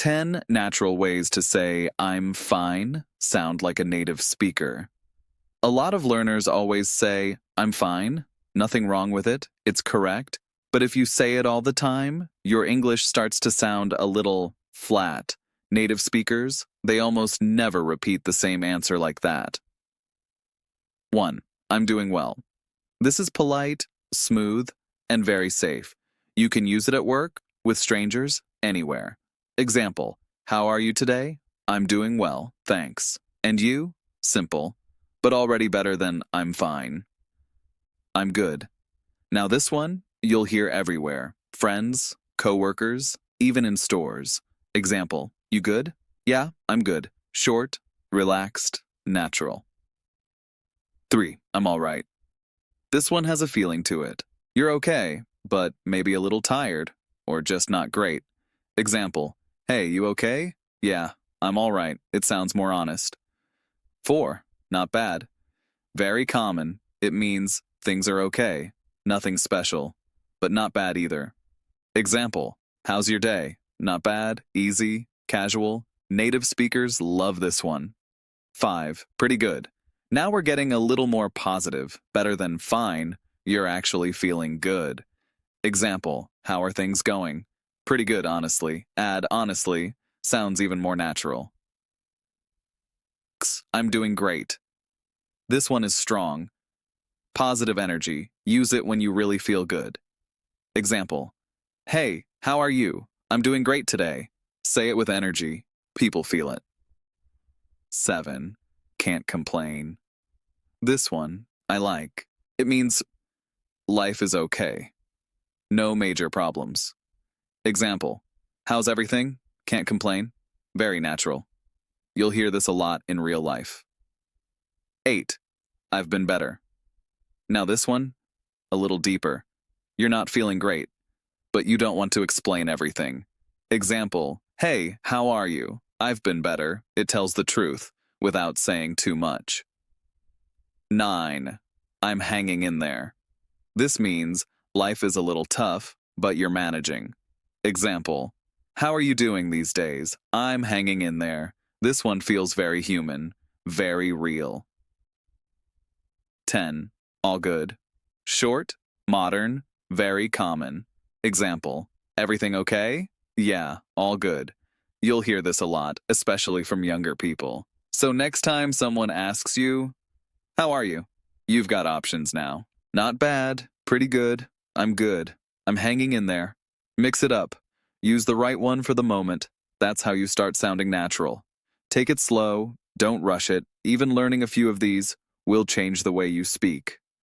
10 natural ways to say I'm fine sound like a native speaker. A lot of learners always say, I'm fine, nothing wrong with it, it's correct. But if you say it all the time, your English starts to sound a little flat. Native speakers, they almost never repeat the same answer like that. 1. I'm doing well. This is polite, smooth, and very safe. You can use it at work, with strangers, anywhere. Example, how are you today? I'm doing well, thanks. And you? Simple, but already better than I'm fine. I'm good. Now this one, you'll hear everywhere. Friends, coworkers, even in stores. Example, you good? Yeah, I'm good. Short, relaxed, natural. 3. I'm all right. This one has a feeling to it. You're okay, but maybe a little tired, or just not great. Example, hey, you okay? Yeah, I'm all right. It sounds more honest. 4. Not bad. Very common. It means things are okay. Nothing special, but not bad either. Example, how's your day? Not bad, easy, casual. Native speakers love this one. 5. Pretty good. Now we're getting a little more positive. Better than fine, you're actually feeling good. Example, how are things going? Pretty good, honestly. Add honestly, sounds even more natural. 6. I'm doing great. This one is strong. Positive energy. Use it when you really feel good. Example, hey, how are you? I'm doing great today. Say it with energy. People feel it. 7. Can't complain. This one, I like. It means life is okay. No major problems. Example, how's everything? Can't complain. Very natural. You'll hear this a lot in real life. 8. I've been better. Now this one, a little deeper. You're not feeling great, but you don't want to explain everything. Example, hey, how are you? I've been better. It tells the truth without saying too much. 9. I'm hanging in there. This means life is a little tough, but you're managing. Example, how are you doing these days? I'm hanging in there. This one feels very human, very real. 10. All good. Short, modern, very common. Example, everything okay? Yeah, all good. You'll hear this a lot, especially from younger people. So next time someone asks you, how are you? You've got options now. Not bad, pretty good, I'm good, I'm hanging in there. Mix it up. Use the right one for the moment. That's how you start sounding natural. Take it slow, don't rush it. Even learning a few of these will change the way you speak.